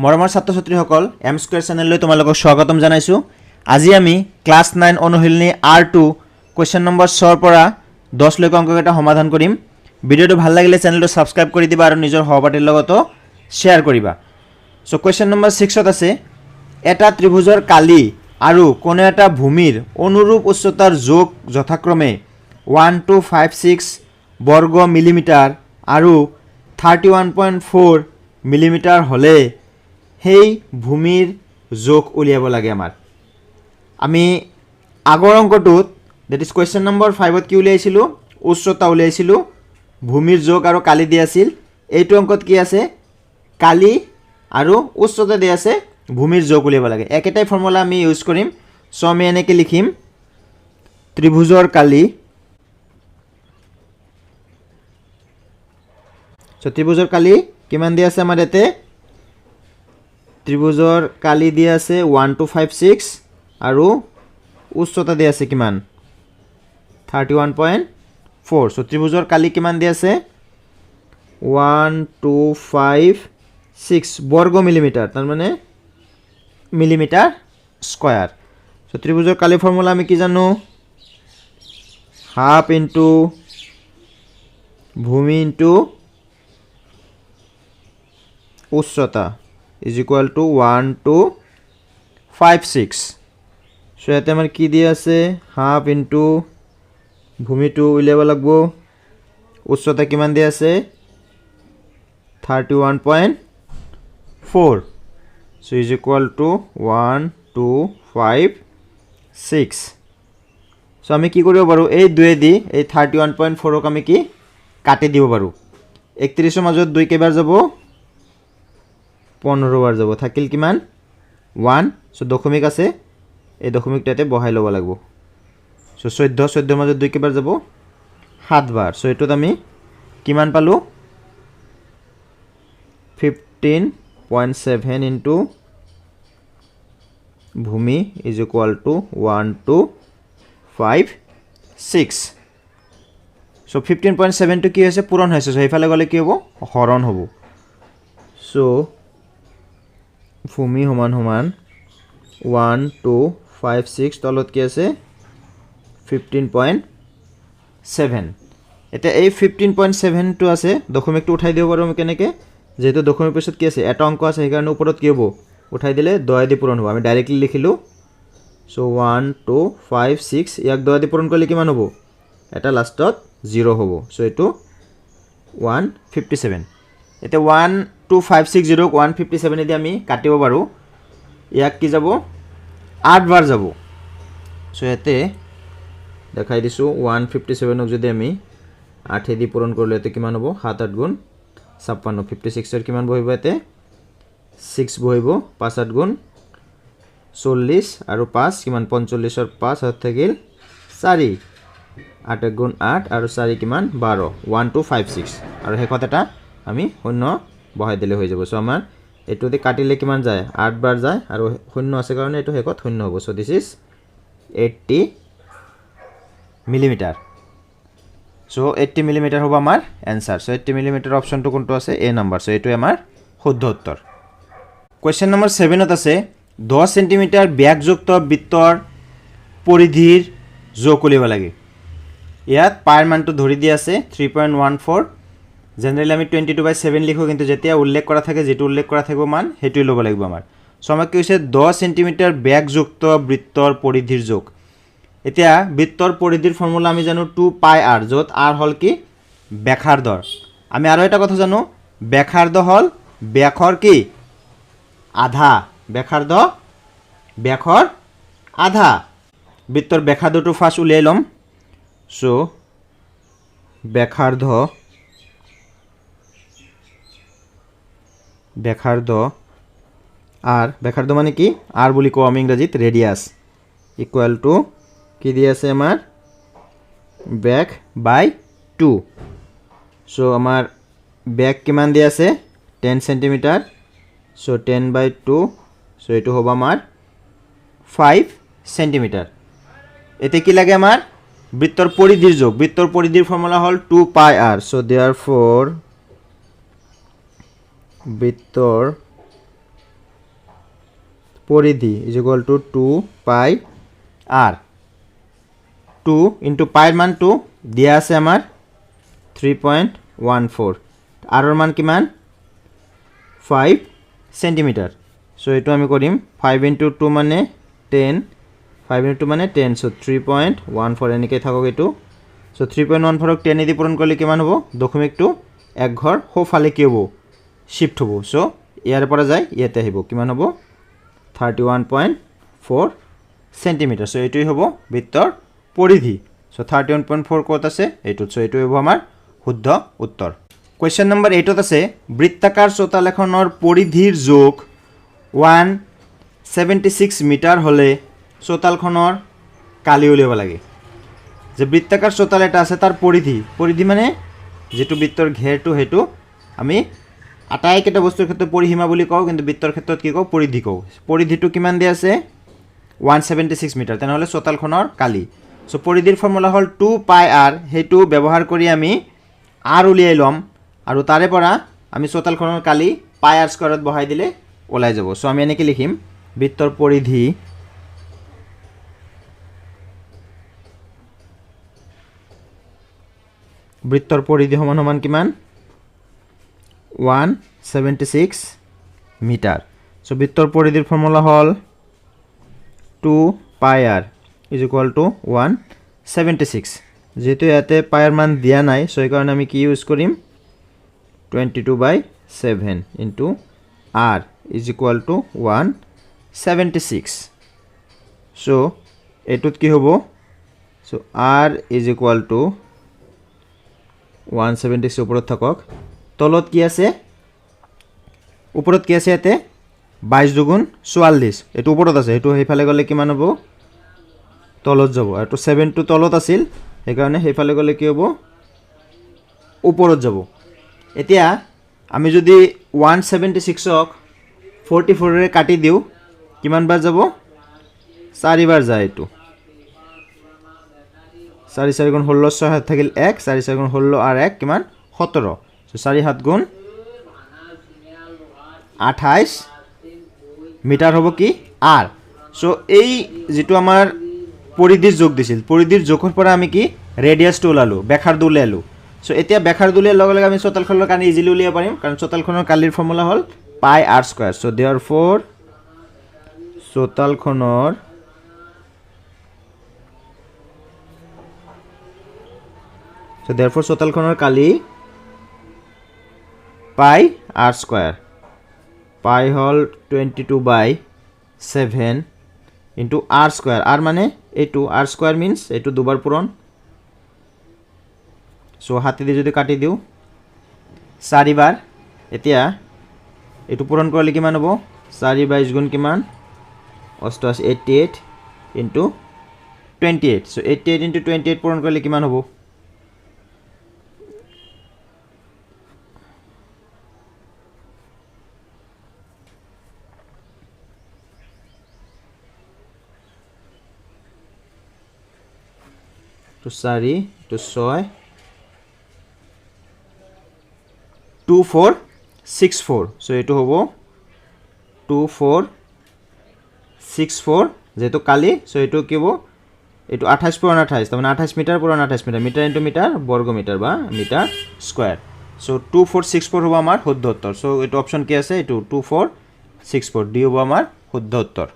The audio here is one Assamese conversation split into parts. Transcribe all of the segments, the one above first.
মৰমৰ ছাত্ৰ-ছাত্ৰীসকল এম স্কয়াৰ চেনেললৈ তোমালোকক স্বাগতম জনাইছো। আজি আমি ক্লাস 9 অনুশীলনী R2 কোৱেশ্চন নম্বৰ 6 ৰ পৰা 10 লৈকে অংককেইটা সমাধান কৰিম। ভিডিওটো ভাল লাগিলে চেনেলটো সাবস্ক্ৰাইব কৰি দিবা আৰু নিজৰ সহপাঠীৰ লগতো শেয়াৰ কৰিবা। সো কোৱেশ্চন নম্বৰ 6 ত আছে এটা ত্ৰিভুজৰ কালি আৰু কোনো এটা ভূমিৰ অনুৰূপ উচ্চতাৰ যোগ যথাক্ৰমে 1256 বৰ্গ মিলিমিটাৰ আৰু 31.4 মিলিমিটাৰ হলে সেই ভূমিৰ যোগ উলিয়াব লাগে আমাৰ। আমি আগৰ অংকটোত দ্যাট ইজ কোৱেশ্চন নম্বৰ 5 ত কি উলিয়াইছিলো উচ্চতা উলিয়াইছিলো ভূমিৰ যোগ আৰু কালি দি আছিল। এইটো অংকত কি আছে কালি আৰু উচ্চতা দি আছে ভূমিৰ যোগ উলিয়াব লাগে। একেটাই ফৰ্মুলা আমি ইউজ কৰিম। সো আমি এনেকৈ লিখিম ত্ৰিভুজৰ কালি ত্ৰিভুজৰ কালি কিমান দি আছে আমাৰ ইয়াতে ত্ৰিভুজৰ কালি দি আছে 1256 আৰু উচ্চতা দি আছে কিমান 31.4। সো ত্ৰিভুজৰ কালি কিমান দি আছে 1256 বৰ্গ মিলিমিটাৰ তাৰ মানে মিলিমিটাৰ স্কয়াৰ। সো ত্ৰিভুজৰ কালি ফৰ্মুলা আমি কি জানো হাফ ইনটু ভূমি ইনটু উচ্চতা is equal to 1256। সো ইয়াতে আমাৰ কি দি আছে হাফ ইনটু ভূমিটো উলিয়াব লাগিব উচ্চতা কিমান দি আছে 31.4। So is equal to 1256। So আমি কি কৰিব পাৰো এই দুয়ে দি এই 31.4 ক আমি কি কাটি দিব পাৰো। 31 ৰ মাজত 2 কেইবাৰ যাব 15 বাৰ যাব থাকিল কিমান 1। সো দশমিক আছে এই দশমিকটাতে বহাই লব লাগিব। সো 14 ৰ মাজত 2 কেইবাৰ যাব 7 বাৰ। সো এটোত আমি কিমান পালো 15.7 ইনটু ভূমি ইজ ইকুয়াল টু 1256। সো 15.7 টো কি হৈছে পূৰণ হৈছে। সো এইফালে গলে কি হ'ব হৰণ হ'ব। সো ভূমি সমান সমান 1256 তলত কি আছে 15.7। এটা এই 15.7 টো আছে দশমিকটো উঠাই দিব পাৰো আমি কেনেকে যেহেতু দশমিক পিছত কি আছে এটা অংক আছে সেইকাৰণে ওপৰত কি হ'ব উঠাই দিলে 2 দি পূৰণ হ'ব। আমি ডাইৰেক্টলি লিখিলো সো 1256 ইয়াক 2 দি পূৰণ কৰিলে কিমান হ'ব এটা লাষ্টত 0 হ'ব। সো এটো 157। এটা 12560 ক 157 এদি আমি কাটিব পাৰো। ইয়াক কি যাব 8 বাৰ যাব। সো এতে দেখাই দিছো 157 ক যদি আমি 8 এদি পূৰণ কৰিলে এতে কিমান হ'ব 7 8 গুণ 56 56 এৰ কিমান বহিব এতে 6 বহিব 5 8 গুণ 40 আৰু 5 কিমান 45 ৰ 5 হাত থাকিল 4 8 গুণ 8 আৰু 4 কিমান 12 1256 আৰু হেকত এটা আমি শূন্য বহাই দিলে হৈ যাব। সো আমাৰ এটোতে কাটিলে কিমান যায় 8 বাৰ যায় আৰু শূন্য আছে কাৰণে এটো হেকত শূন্য হ'ব। So this is 80 millimetre. So 80 millimetre হ'ব আমাৰ এনসাৰ। সো 80 মিলিমিটাৰ অপশনটো কোনটো আছে এ নাম্বাৰ। সো এটো আমাৰ শুদ্ধ উত্তৰ। কোৱেশ্চন নম্বৰ 7 ত আছে 10 সেন্টিমিটাৰ ব্যাসযুক্ত বৃত্তৰ পৰিধিৰ যোগ উলিয়াব লাগে। ইয়াত পাইৰ মানটো ধৰি দি আছে 3.14। জেনাৰেলি আমি 22/7 লিখো কিন্তু যেতিয়া উল্লেখ কৰা থাকে যেটো উল্লেখ কৰা থাকিব মান হেতুই ল'ব লাগিব আমাৰ। সো আমাক কি হৈছে 10 সেন্টিমিটাৰ ব্যাসযুক্ত বৃত্তৰ পৰিধিৰ যোগ। এতিয়া বৃত্তৰ পৰিধিৰ ফৰ্মুলা আমি জানো 2πr যত r হল কি ব্যাসাৰ্ধ। আমি আৰু এটা কথা জানো ব্যাসাৰ্ধ হল ব্যাসৰ কি আধা ব্যাসাৰ্ধ ব্যাসৰ আধা। বৃত্তৰ ব্যাসাৰ্ধটো ফাৰ্স্ট উলিয়াই লম। সো ব্যাসাৰ্ধ আর ব্যাসার্ধ মানে কি আর বুলি কও আমি ইংরেজিত রেডিয়াস ইকুয়াল টু কি দি আছে আমার ব্যাক বাই 2। সো আমার ব্যাক কিমান দি আছে 10 সেন্টিমিটার। সো 10/2 সো এটো হ'ব আমার 5 সেন্টিমিটার। এতে কি লাগে আমার বৃত্তৰ পৰিধিৰ যোগ। বৃত্তৰ পৰিধিৰ ফৰ্মুলা হল 2πr। সো देयरफॉर বৃত্তৰ পৰিধি ইজ ইকুয়াল টু 2 পাই আৰ 2 ইন্টু পাইৰ মান 2 দিয়া আছে আমাৰ 3.14 আৰৰ মান কিমান 5 সেন্টিমিটাৰ সো এটো আমি কৰিম 5 ইন্টু 2 মানে 10 5 ইন্টু 2 মানে 10 সো 3.14 এনেকৈ থাকক এটো সো 3.14 ক 10 দি পূৰণ কৰিলে কিমান হ'ব দশমিকটো এক ঘৰ হোফালে কি হ'ব শিফট হ'ব সো ইয়াৰ পৰা যায় ইয়াতে আহিব কিমান হ'ব 31.4 সেন্টিমিটাৰ সো এটোই হ'ব বৃত্তৰ পৰিধি সো 31.4 কত আছে এটো সো এটোই হ'ব আমাৰ শুদ্ধ উত্তৰ কোৱেশ্চন নম্বৰ 8 ত আছে বৃত্তাকাৰ চোতাল এখনৰ পৰিধিৰ যোগ 176 মিটাৰ হলে চোতালখনৰ কালি উলিয়াব লাগে যে বৃত্তাকাৰ চোতাল এটা আছে তাৰ পৰিধি মানে যেটো বৃত্তৰ ঘেৰটো হেতু আমি আটাইকেইটা বস্তুৰ ক্ষেত্ৰত পৰিসীমা বুলি কওঁ কিন্তু বৃত্তৰ ক্ষেত্ৰত কি কওঁ পৰিধি কওঁ পৰিধিটো কিমান দিয়া আছে 176 মিটাৰ তেনেহলে চোতালখনৰ কালি সো পৰিধিৰ ফৰ্মুলা হল 2 পাই r হেতু ব্যৱহাৰ কৰি আমি r উলিয়াই লম আৰু তাৰে পৰা আমি চোতালখনৰ কালি পাই r স্কয়াৰত বহাই দিলে ওলাই যাব সো আমি এনেকৈ লিখিম বৃত্তৰ পৰিধি সমান সমান কিমান 176 মিটাৰ সো বৃত্তৰ পৰিধিৰ ফৰ্মুলা হল 2 পাই r is equal to 176 যেহেতু ইয়াতে পাইৰ মান দিয়া নাই সো এই কাৰণে আমি কি ইউজ কৰিম 22/7 into r is equal to 176 so এটুত কি হ'ব so r is equal to 176 ওপৰত থাকক তলত কি আছে ওপৰত কি আছে ইয়াতে 22 দুগুণ 44 এটো ওপৰত আছে এটো হেইফালে গলে কিমান হ'ব তলত যাব আৰু 7 টো তলত আছিল এই কাৰণে হেইফালে গলে কি হ'ব ওপৰত যাব এতিয়া আমি যদি 176 ক 44 ৰে কাটি দিও কিমান বাৰ যাব 4 বাৰ যায় এটো 4 4 গুণ 16 6 হাত থাকিল 1 4 4 গুণ 16 আর 1 কিমান 17 সো 4 7 গুণ 28 মিটাৰ হ'ব কি r সো এই যেটো আমাৰ পৰিধিৰ যোগ দিছিল পৰিধিৰ যোগৰ পৰা আমি কি ৰেডিয়াসটো উলালো ব্যাসাৰ্ধ উলালো সো এতিয়া ব্যাসাৰ্ধ উলিয়াৰ লগে লগে আমি চোতালখনৰ কালি ইজিলি উলিয়াব পাৰিম কাৰণ চোতালখনৰ কালিৰ ফৰ্মুলা হ'ল পাই r স্কয়াৰ সো देयरफॉर চোতালখনৰ চোতালখনৰ কালি পাই r স্কয়াৰ পাই হল 22/7 into r square r মানে এইটো r square means এইটো দুবাৰ পূৰণ সো হাতে দি যদি কাটি দিও 4 বাৰ এতিয়া এইটো পূৰণ কৰিলে কিমান হ'ব 4/22 গুণ কিমান 88 into 28 সো 88 into 28 পূৰণ কৰিলে কিমান হ'ব to 4 to 6 2464 so eto hobo 2464 যেটো কালি so eto কিবো eto 28 পুরন 28 তার মানে 28 মিটার পুরন 28 মিটার মিটার ইনটু মিটার বর্গ মিটার বা মিটার স্কয়ার so 2464 হবো আমার শুদ্ধ উত্তর so eto অপশন কি আছে eto 2464 ডি হবো আমার শুদ্ধ উত্তর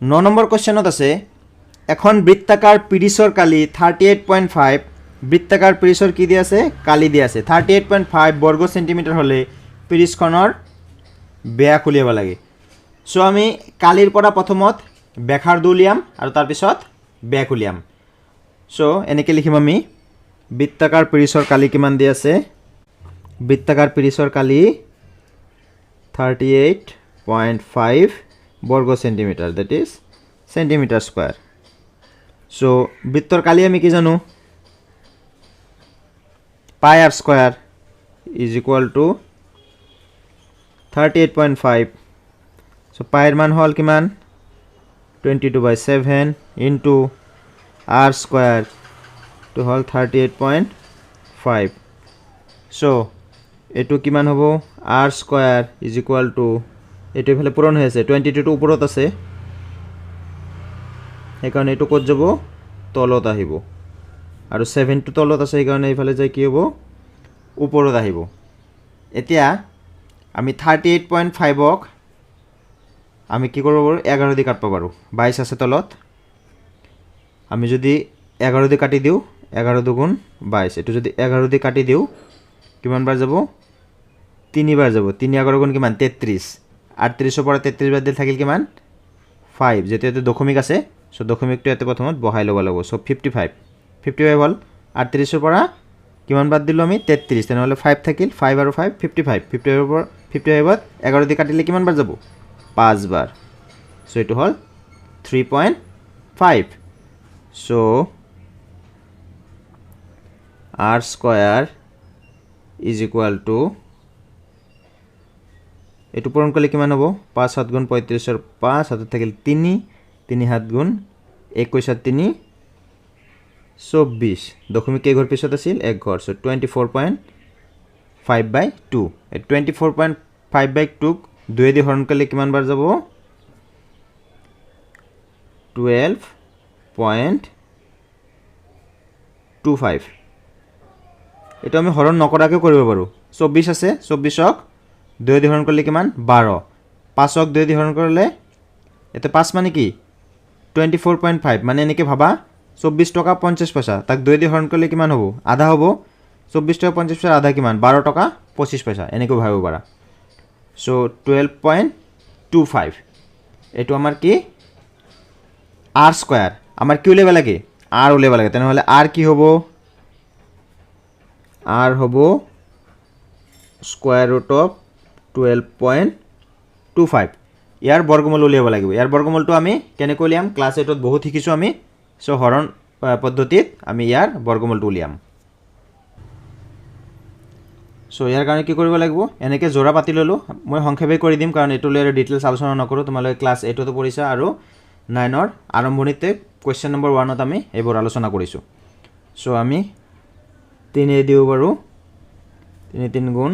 9 নম্বৰ কোশ্চেনত আছে এখন বৃত্তাকার পিরিসর কালি 38.5 বৃত্তাকার পিরিসর কি দিয়া আছে কালি দিয়া আছে 38.5 বর্গ সেন্টিমিটার হলে পিৰিসখনৰ ব্যাস উলিয়াব লাগে সো আমি কালিৰ পৰা প্ৰথমত ব্যাসাৰ্ধ উলিয়াম আৰু তাৰ পিছত ব্যাস উলিয়াম সো এনেকৈ লিখিম আমি বৃত্তাকার পিরিসর কালি কিমান দিয়া আছে বৃত্তাকার পিরিসর কালি 38.5 বর্গ centimetre that is centimetre square so বৃত্তৰ কালি আমি কি জানো pi r square is equal to 38.5 so পাইৰ মান হল কিমান 22/7 into r স্কয়ার to হল 38.5 সো এটো কিমান হ'ব r square is equal to এইটো এইফালে পূৰণ হৈ আছে 22টো ওপৰত আছে সেইকাৰণে এইটো ক'ত যাব তলত আহিব আৰু 7টো তলত আছে সেইকাৰণে এইফালে যাই কি হ'ব ওপৰত আহিব এতিয়া আমি 38.5ক আমি কি কৰিব পাৰোঁ 11 দি কাটব পাৰোঁ 22 আছে তলত আমি যদি 11 দি কাটি দিওঁ 11 দুগুণ 22 এইটো যদি 11 দি কাটি দিওঁ কিমান বাৰ যাব 3 বাৰ যাব 3 11 গুণ কিমান 33 38 পৰা 33 বাদ দিলে থাকিল কিমান 5 যেতে এতে দশমিক আছে সো দশমিকটো এতে প্ৰথমত বহাই ল'ব লাগিব সো 55 হ'ল 38 পৰা কিমান বাদ দিলো আমি 33 তেনেহলে 5 থাকিল 5 আৰু 5 55 55 পৰা 55 11 দি কাটিলে কিমান বাৰ যাব 5 বাৰ সো এটো হ'ল 3.5 so r square is equal two এটু পূরণ করলে কিমান হ'ব 5 7 গুণ 35 এর 5 হাতে থাকিল 3 3 7 গুণ 21 আর 3 24 দশমিক কে ঘর পিছত আছিল এক ঘর সো 24.5/2 এই 24.5/2 2 দি হরণ করলে কিমান বার যাব 12.25 এটা আমি হরণ নকৰাকে কৰিব পাৰো 24 আছে 24ক 2 দি হরণ করলে কিমান 12 5ক 2 দি হরণ করলে এতে 5 মানে কি 24.5 মানে এনেকে ভাবা 24 টাকা 50 পয়সা তাক 2 দি হরণ করলে কিমান হ'ব আধা হ'ব 24 টাকা 50 পয়সা আধা কিমান 12 টাকা 25 পয়সা এনেকে ভাবিব পাৰা সো 12.25 এটো আমাৰ কি r স্কয়াৰ আমাৰ কি উলিয়াব লাগে r উলিয়াব লাগে তেনেহলে r কি হ'ব r হ'ব স্কয়ার রুট অফ 12.25 ইয়াৰ বৰ্গমূল উলিয়াব লাগিব ইয়াৰ বৰ্গমূলটো আমি কেনেকৈ উলিয়াম ক্লাস 8ত বহুত শিকিছো আমি সো হৰণ পদ্ধতিত আমি ইয়াৰ বৰ্গমূলটো উলিয়াম সো ইয়াৰ কাৰণে কি কৰিব লাগিব এনেকে জোৰা পাতি ললো মই সংক্ষেপে কৰি দিম কাৰণ এটো লেয়াৰ ডিটেইলছ আলোচনা নকৰো তোমালৈ ক্লাস 8ত পঢ়িছা আৰু 9 ৰ আৰম্ভণিতে কোৱেশ্চন নম্বৰ 1 ত আমি এইবোৰ আলোচনা কৰিছো সো আমি 3 দিব পাৰো 3 গুণ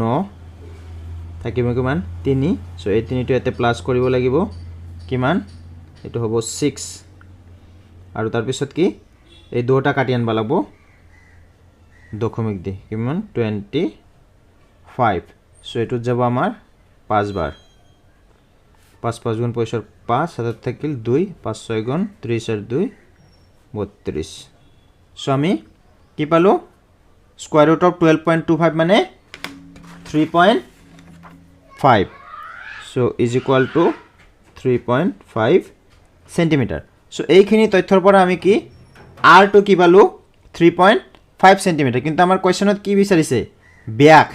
9 থাকিব কিমান 3 সো এই 3 টো এতে প্লাস কৰিব লাগিব কিমান এটো হ'ব 6 আৰু তাৰ পিছত কি এই দুটা কাটি আনবা লাগব দশমিক দি কিমান 25 সো এটো যাব আমাৰ 5 বার 5 5 গুণ 5 5 হাতত থাকিল 2 5 6 গুণ 30 আর 2 32 সো আমি কি পালো স্কয়ার রুট অফ 12.25 মানে 3.5 so is equal two 3.5 centimetre so এইখিনি তথ্যৰ পৰা আমি কি r টু কি পালো 3.5 সেন্টিমিটাৰ কিন্তু আমাৰ কোৱেশ্চনত কি বিচাৰিছে ব্যাস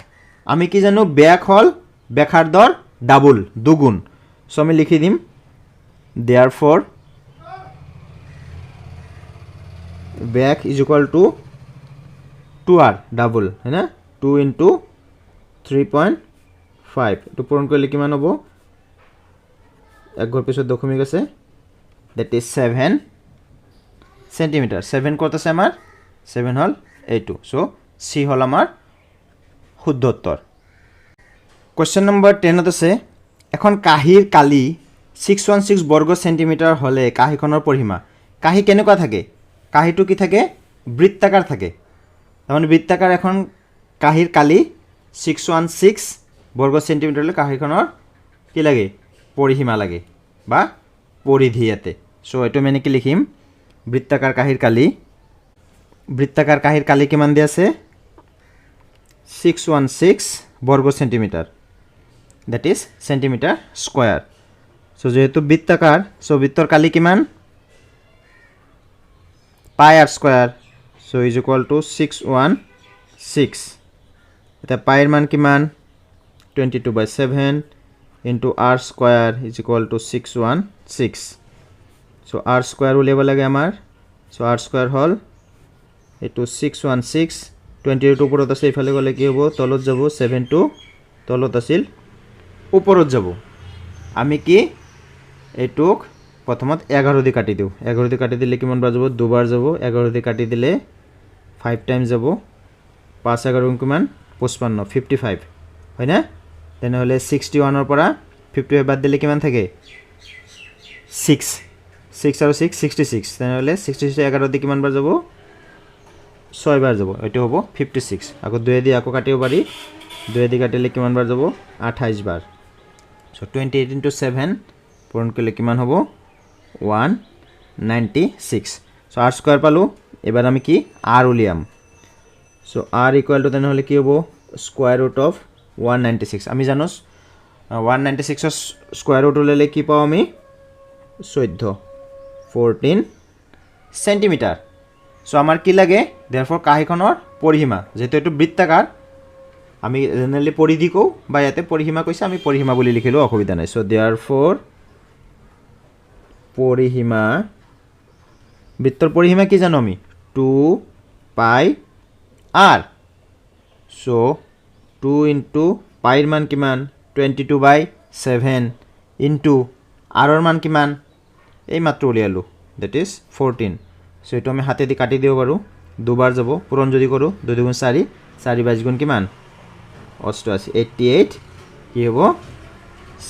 আমি কি জানো ব্যাস হল ব্যাসাৰ্ধৰ ডাবল দুগুণ সো আমি লিখি দিম therefore ব্যাস is equal to 2r double है ना 2 into 3.5 এটো পূরণ করলে কিমান হ'ব এক ঘর পিছত দশমিক আছে that is 7 সেন্টিমিটার 7 কত আছে আমার 7 হল এইটো সো সি হল আমার শুদ্ধ উত্তৰ কোৱেশ্চন নম্বৰ 10 ত আছে এখন কাহিৰ কালি 616 বৰ্গ সেন্টিমিটাৰ হলে কাহিখনৰ পৰিসীমা কাহি কেনেকুৱা থাকে কাহিটো কি থাকে বৃত্তাকাৰ থাকে মানে বৃত্তাকাৰ এখন কাহিৰ কালি 616 বৰ্গ সেন্টিমিটাৰ হলে কাহিখনৰ কি লাগে পৰিসীমা লাগে বা পৰিধি ইয়াতে সো এটো মানে কি লিখিম বৃত্তাকাৰ কাহিৰ কালি কিমান দি আছে 616 বৰ্গ centimetre that is centimetre square so যেহেতু বৃত্তাকাৰ সো বৃত্তৰ কালি কিমান পাই r square so is equal two 616 এটা পাইৰ মান কিমান 22/7 into r square is equal to 616 so r square উলিয়াব লাগে আমাৰ so r square হল এটো 616 22 ওপৰত আছে ইফালে গলে কি হ'ব তলত যাব 7 টো তলত আছিল ওপৰত যাব আমি কি এটুক প্ৰথমত 11 দি কাটি দিও 11 দি কাটি দিলে কিমান বাৰ যাব দুবাৰ যাব 11 দি কাটি দিলে 5 টাইম যাব 5 11 কিমান 55 55 হয় না তেনেহ'লে 61ৰ পৰা 55 বাদ দিলে কিমান থাকে 6 আৰু 6 66 তেনেহ'লে 66 11 দি কিমান বাৰ যাব 6 বাৰ যাব এইটো হ'ব 56 আকৌ 2 দি আকৌ কাটিব পাৰি 2 দি কাটিলে কিমান বাৰ যাব 28 বাৰ সো 28 into 7 পূৰণ কৰিলে কিমান হ'ব 196 সো r স্কয়াৰ পালো এবাৰ আমি কি r উলিয়াম সো r ইকুয়াল টু তেনেহ'লে কি হ'ব স্কয়ার রুট অফ 196 আমি জানো 196 এর স্কয়ার রুট উলালে কি পাও আমি 14 সেন্টিমিটার সো আমার কি লাগে देयरफॉर কাহিখনৰ পৰিসীমা যেহেতু এটো বৃত্তাকাৰ আমি জেনাৰেলি পৰিধি কও বা ইয়াতে পৰিসীমা কইছে আমি পৰিসীমা বলি লিখিলো অসুবিধা নাই সো देयरफॉर পৰিসীমা বৃত্তৰ পরিসীমা কি জানো আমি 2 পাই r সো 2 into পাই এর মান কিমান 22/7 into r এর মান কিমান এই মাত্র উলিয়ালো দ্যাট ইজ 14 সো এটো আমি হাতে দি কাটি দিব পাৰো দুবার যাব পূরণ যদি করো 2 2 4 4 22 গুণ কিমান 88 কি হবো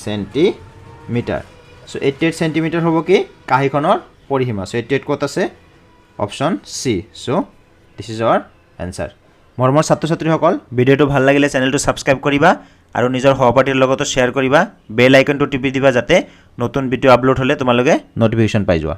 সেন্টিমিটার সো 88 সেন্টিমিটার হবো কি কাহিখনৰ পৰিসীমা সো 88 কত আছে option C so this is our answer মৰমৰ ছাত্ৰ ছাত্ৰীসকল ভিডিওটো ভাল লাগিলে চেনেলটো সাবস্ক্ৰাইব কৰিবা আৰু নিজৰ সহপাঠীৰ লগতো শেয়াৰ কৰিবা বেল আইকনটো টিপি দিবা যাতে নতুন ভিডিও আপলোড হলে তোমালোকে নোটিফিকেশন পাই যোৱা